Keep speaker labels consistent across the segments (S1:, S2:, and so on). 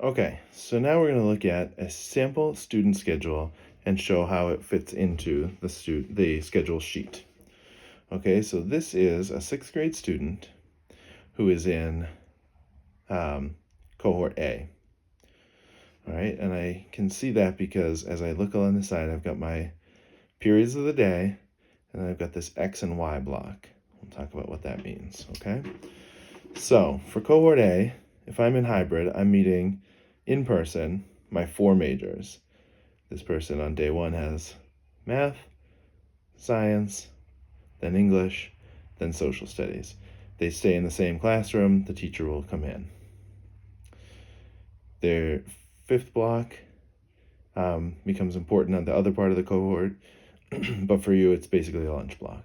S1: Okay, so now we're going to look at a sample student schedule and show how it fits into the schedule sheet. Okay, so this is a 6th grade student who is in cohort A. All right, and I can see that because as I look on the side, I've got my periods of the day, and then I've got this X and Y block. We'll talk about what that means, okay? So for cohort A, if I'm in hybrid, I'm meeting in person my 4 majors. This person on day 1 has math, science, then English, then social studies. They stay in the same classroom, the teacher will come in. Their 5th block becomes important on the other part of the cohort, but for you, it's basically a lunch block.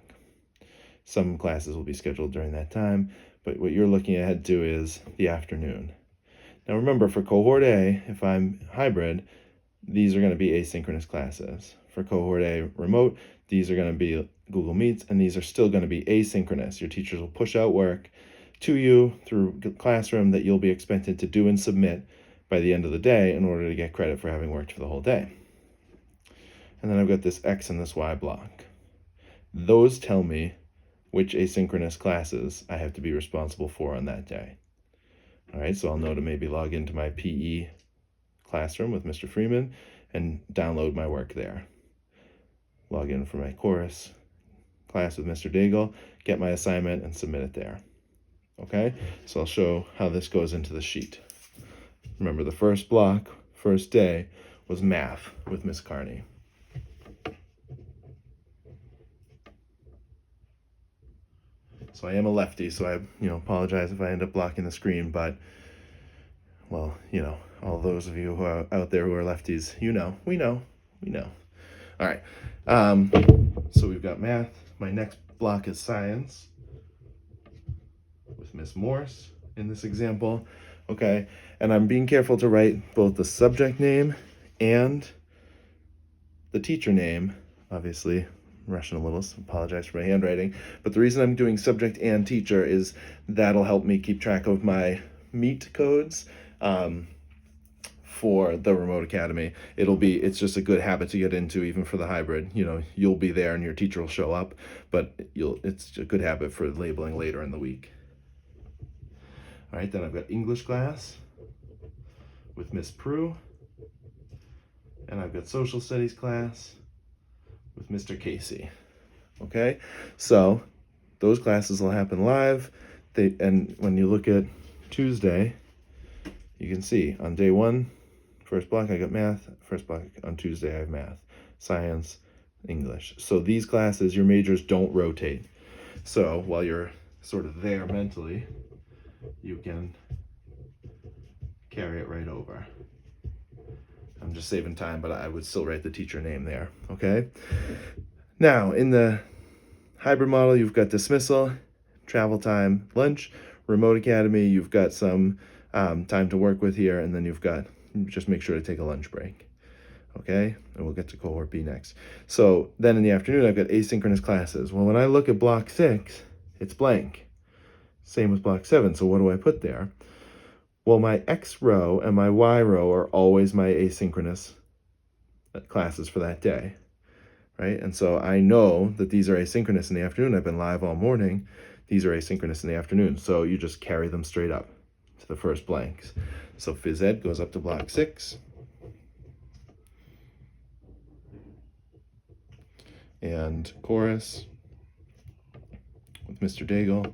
S1: Some classes will be scheduled during that time, but what you're looking ahead to is the afternoon. Now remember, for cohort A, if I'm hybrid, these are going to be asynchronous classes. For cohort A remote, these are going to be Google Meets, and these are still going to be asynchronous. Your teachers will push out work to you through Classroom that you'll be expected to do and submit by the end of the day in order to get credit for having worked for the whole day. And then I've got this X and this Y block. Those tell me which asynchronous classes I have to be responsible for on that day. All right, so I'll know to maybe log into my PE classroom with Mr. Freeman and download my work there. Log in for my chorus class with Mr. Daigle, get my assignment, and submit it there. Okay, so I'll show how this goes into the sheet. Remember, the first block, first day, was math with Miss Carney. So I am a lefty, so I apologize if I end up blocking the screen, but, well, all those of you who are out there who are lefties, we know. All right, so we've got math. My next block is science with Miss Morse in this example, okay? And I'm being careful to write both the subject name and the teacher name. Obviously, I'm rushing a little, so apologize for my handwriting. But the reason I'm doing subject and teacher is that'll help me keep track of my meet codes for the remote academy. It's just a good habit to get into even for the hybrid. You'll be there and your teacher will show up, but it's a good habit for labeling later in the week. All right, then I've got English class with Miss Prue, and I've got social studies class with Mr. Casey. Okay, so those classes will happen live. And when you look at Tuesday, you can see on day 1, first block I got math. First block on Tuesday I have math, science, English. So these classes, your majors don't rotate. So while you're sort of there mentally, you can carry it right over. I'm just saving time, but I would still write the teacher name there, okay? Now, in the hybrid model, you've got dismissal, travel time, lunch, remote academy, you've got some time to work with here, and then you've got, just make sure to take a lunch break, okay? And we'll get to cohort B next. So then in the afternoon, I've got asynchronous classes. Well, when I look at block 6, it's blank. Same with block 7, so what do I put there? Well, my X row and my Y row are always my asynchronous classes for that day, right? And so I know that these are asynchronous in the afternoon. I've been live all morning. These are asynchronous in the afternoon. So you just carry them straight up to the first blanks. So phys ed goes up to block 6. And chorus with Mr. Daigle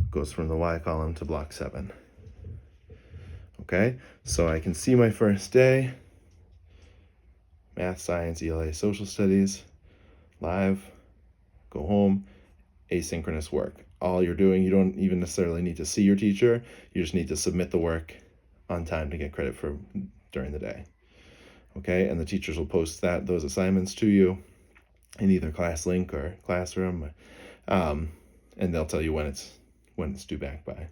S1: goes from the Y column to block 7. Okay, so I can see my first day, math, science, ELA, social studies, live, go home, asynchronous work. All you're doing, you don't even necessarily need to see your teacher, you just need to submit the work on time to get credit for during the day. Okay, and the teachers will post those assignments to you in either ClassLink or Classroom, and they'll tell you when it's due back by.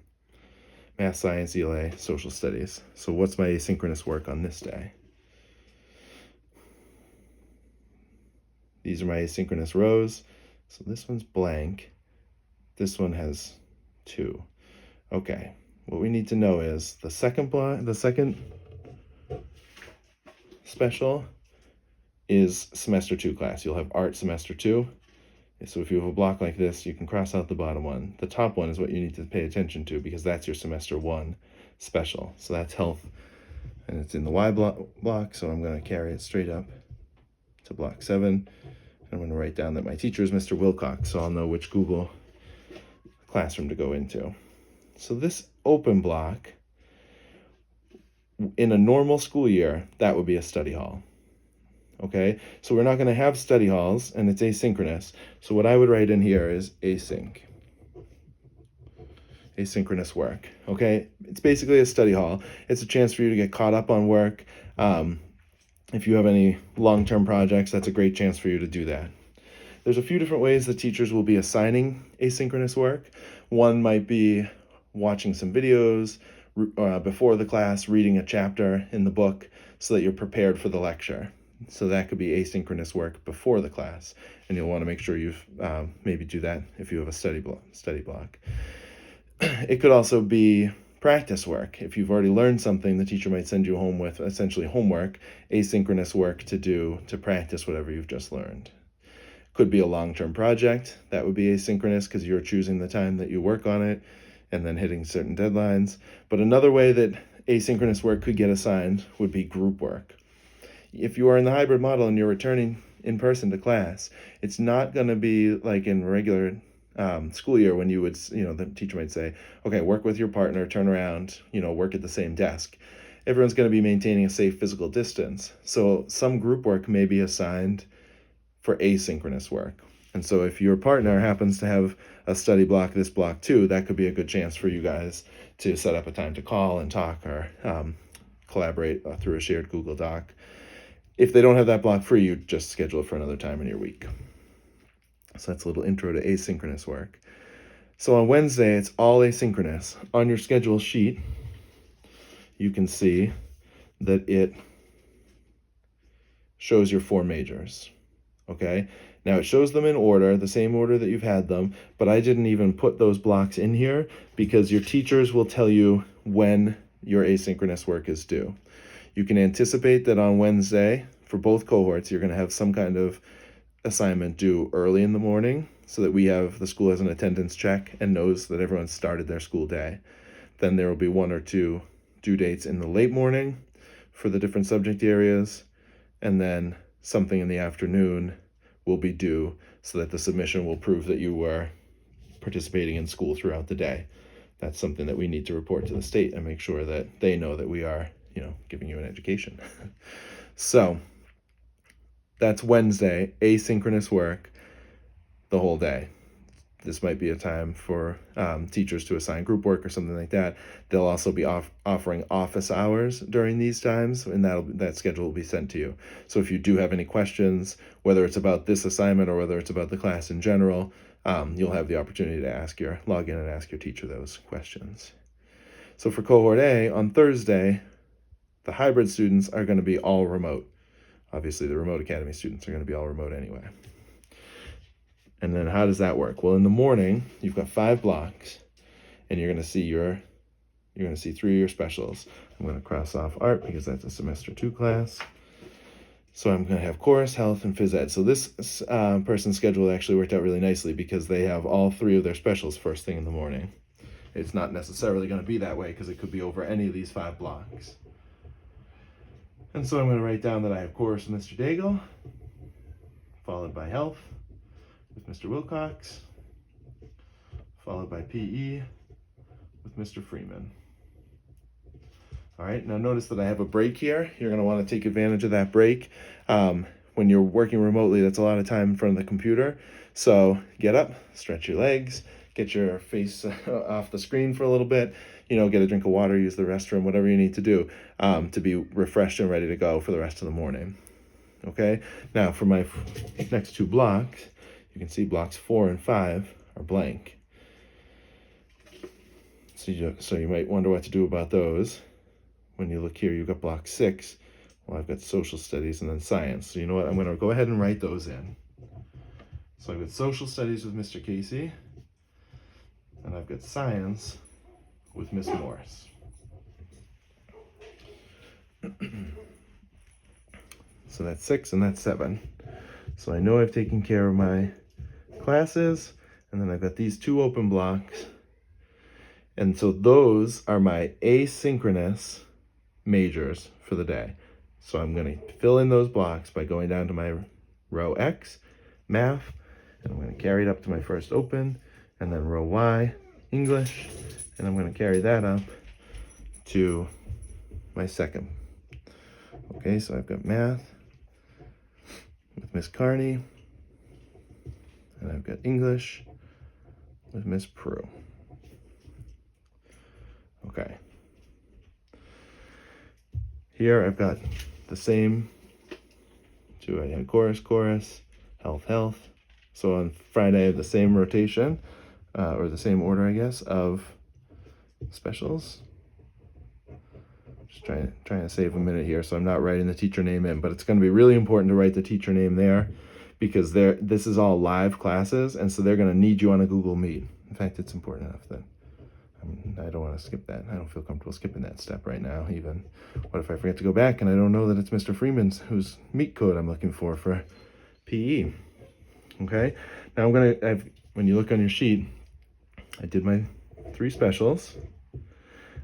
S1: Math, science, ELA, social studies. So what's my asynchronous work on this day? These are my asynchronous rows. So this one's blank. This one has 2. Okay, what we need to know is the second special is semester 2 class. You'll have art semester 2. So if you have a block like this, you can cross out the bottom one. The top one is what you need to pay attention to because that's your semester 1 special. So that's health, and it's in the Y block, so I'm going to carry it straight up to block 7. I'm going to write down that my teacher is Mr. Wilcox, so I'll know which Google classroom to go into. So this open block, in a normal school year, that would be a study hall. Okay, so we're not going to have study halls, and it's asynchronous. So what I would write in here is asynchronous work. Okay, it's basically a study hall. It's a chance for you to get caught up on work. If you have any long-term projects, that's a great chance for you to do that. There's a few different ways that teachers will be assigning asynchronous work. One might be watching some videos before the class, reading a chapter in the book so that you're prepared for the lecture. So that could be asynchronous work before the class, and you'll want to make sure you've maybe do that if you have a study block. It could also be practice work. If you've already learned something, the teacher might send you home with essentially homework, asynchronous work to do to practice whatever you've just learned. Could be a long-term project. That would be asynchronous because you're choosing the time that you work on it and then hitting certain deadlines. But another way that asynchronous work could get assigned would be group work. If you are in the hybrid model and you're returning in person to class, it's not going to be like in regular school year when you would, the teacher might say, okay, work with your partner, turn around, work at the same desk. Everyone's going to be maintaining a safe physical distance. So some group work may be assigned for asynchronous work. And so if your partner happens to have a study block, this block too, that could be a good chance for you guys to set up a time to call and talk or collaborate through a shared Google Doc. If they don't have that block free, you just schedule it for another time in your week. So that's a little intro to asynchronous work. So on Wednesday, it's all asynchronous. On your schedule sheet, you can see that it shows your 4 majors. Okay, now it shows them in order, the same order that you've had them, but I didn't even put those blocks in here because your teachers will tell you when your asynchronous work is due. You can anticipate that on Wednesday, for both cohorts, you're going to have some kind of assignment due early in the morning so that the school has an attendance check and knows that everyone started their school day. Then there will be 1 or 2 due dates in the late morning for the different subject areas, and then something in the afternoon will be due so that the submission will prove that you were participating in school throughout the day. That's something that we need to report to the state and make sure that they know that we are, giving you an education. So that's Wednesday, asynchronous work the whole day. This might be a time for teachers to assign group work or something like that. They'll also be offering office hours during these times, and that schedule will be sent to you. So if you do have any questions, whether it's about this assignment or whether it's about the class in general, you'll have the opportunity to log in and ask your teacher those questions. So for cohort A, on Thursday, the hybrid students are going to be all remote. Obviously, the remote academy students are going to be all remote anyway. And then how does that work? Well, in the morning, you've got 5 blocks, and you're going to see 3 of your specials. I'm going to cross off art because that's a semester 2 class. So I'm going to have course, health, and phys ed. So this person's schedule actually worked out really nicely because they have all 3 of their specials first thing in the morning. It's not necessarily going to be that way because it could be over any of these 5 blocks. And so I'm going to write down that I have course with Mr. Daigle, followed by health with Mr. Wilcox, followed by PE with Mr. Freeman. All right, now notice that I have a break here. You're going to want to take advantage of that break. When you're working remotely, that's a lot of time in front of the computer. So get up, stretch your legs, get your face off the screen for a little bit, get a drink of water, use the restroom, whatever you need to do to be refreshed and ready to go for the rest of the morning. Okay, now for my next 2 blocks, you can see blocks 4 and 5 are blank. So you might wonder what to do about those. When you look here, you've got block 6. Well, I've got social studies and then science. So you know what? I'm going to go ahead and write those in. So I've got social studies with Mr. Casey, and I've got science with Miss Morris. So that's 6 and that's 7. So I know I've taken care of my classes, and then I've got these 2 open blocks. And so those are my asynchronous majors for the day. So I'm going to fill in those blocks by going down to my row X, math, and I'm going to carry it up to my first open, and then row Y, English, and I'm going to carry that up to my second. Okay, so I've got math with Miss Carney, and I've got English with Miss Prue. Okay. Here I've got the same 2. I have chorus, health. So on Friday I have the same rotation, or the same order, I guess, of specials. Just trying to save a minute here, so I'm not writing the teacher name in, but it's going to be really important to write the teacher name there, because this is all live classes, and so they're going to need you on a Google Meet. In fact, it's important enough that I don't want to skip that. I don't feel comfortable skipping that step right now, even. What if I forget to go back and I don't know that it's Mr. Freeman's whose meet code I'm looking for PE? Okay, now when you look on your sheet, I did my 3 specials.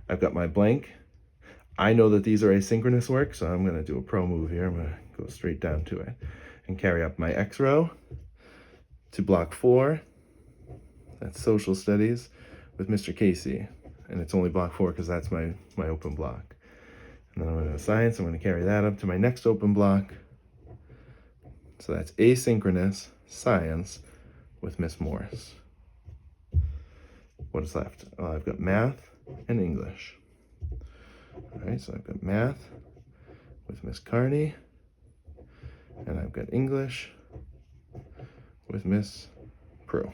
S1: I've got my blank. I know that these are asynchronous work, so I'm going to do a pro move here. I'm going to go straight down to it and carry up my X row to block 4. That's social studies with Mr. Casey. And it's only block 4 because that's my open block. And then I'm going to science. I'm going to carry that up to my next open block. So that's asynchronous science with Miss Morris. What is left? Oh, I've got math and English. All right, so I've got math with Miss Carney, and I've got English with Miss Prue.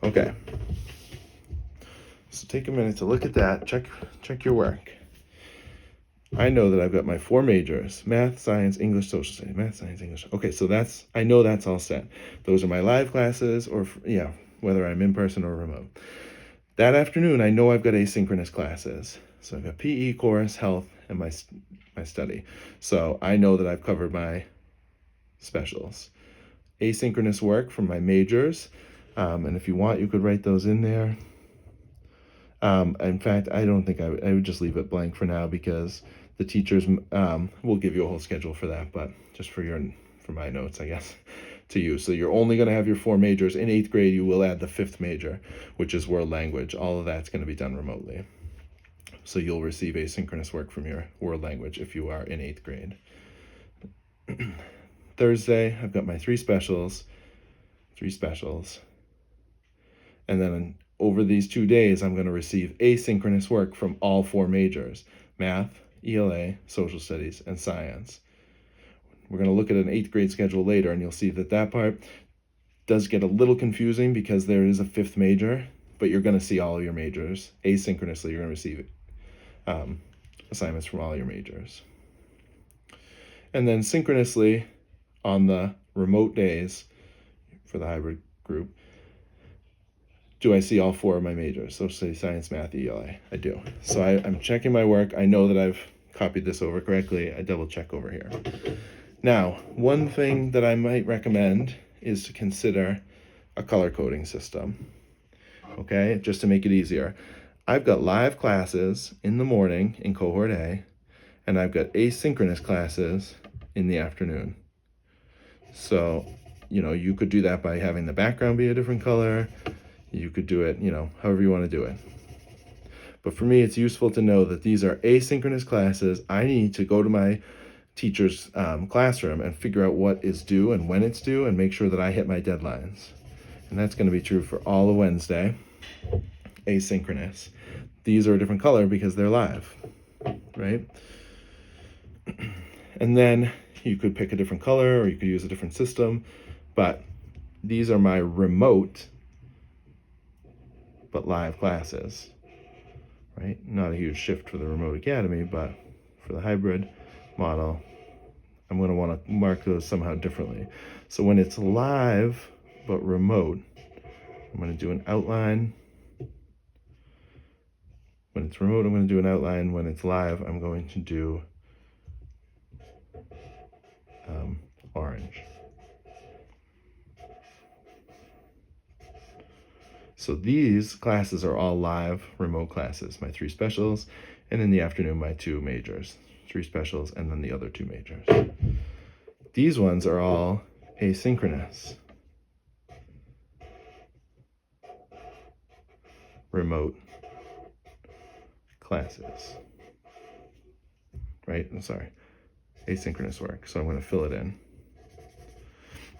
S1: Okay, so take a minute to look at that, check your work. I know that I've got my 4 majors: math, science, English, social studies. Math, science, English. Okay, so I know that's all set. Those are my live classes, or whether I'm in person or remote. That afternoon, I know I've got asynchronous classes. So I've got PE, chorus, health, and my study. So I know that I've covered my specials. Asynchronous work from my majors, and if you want, you could write those in there. In fact, I don't think I would just leave it blank for now, because the teachers will give you a whole schedule for that, but just for my notes, I guess, to use. So you're only going to have your 4 majors. In 8th grade, you will add the 5th major, which is world language. All of that's going to be done remotely. So you'll receive asynchronous work from your world language if you are in 8th grade. Thursday, I've got my 3 specials. And then over these 2 days, I'm going to receive asynchronous work from all 4 majors: math, ELA, social studies, and science. We're going to look at an 8th grade schedule later, and you'll see that part does get a little confusing because there is a 5th major, but you're going to see all of your majors. Asynchronously, you're going to receive assignments from all your majors. And then synchronously, on the remote days for the hybrid group, do I see all 4 of my majors? So say science, math, ELA. I do. So I'm checking my work. I know that I've copied this over correctly. I double check over here. Now, one thing that I might recommend is to consider a color coding system. Okay, just to make it easier. I've got live classes in the morning in cohort A, and I've got asynchronous classes in the afternoon. So, you could do that by having the background be a different color. You could do it, however you want to do it. But for me, it's useful to know that these are asynchronous classes. I need to go to my teacher's classroom and figure out what is due and when it's due, and make sure that I hit my deadlines. And that's going to be true for all of Wednesday, asynchronous. These are a different color because they're live, right? And then you could pick a different color, or you could use a different system, but these are my remote but live classes, right? Not a huge shift for the remote academy, but for the hybrid model, I'm going to want to mark those somehow differently. So when it's live but remote, I'm going to do an outline When it's remote, I'm going to do an outline. When it's live, I'm going to do orange. So these classes are all live remote classes, my 3 specials, and in the afternoon, my 2 majors, 3 specials, and then the other 2 majors. These ones are all asynchronous, remote classes, right? I'm sorry, asynchronous work. So I'm going to fill it in.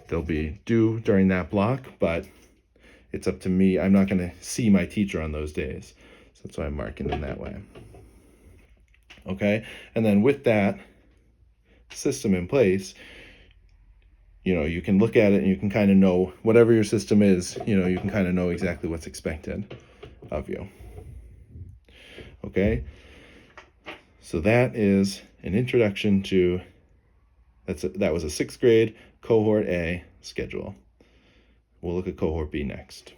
S1: They'll be due during that block, but it's up to me. I'm not going to see my teacher on those days. So that's why I'm marking them that way. Okay, and then with that system in place, you can look at it and you can kind of know whatever your system is, you can kind of know exactly what's expected of you. Okay, so that is an introduction to, that was a 6th grade cohort A schedule. We'll look at cohort B next.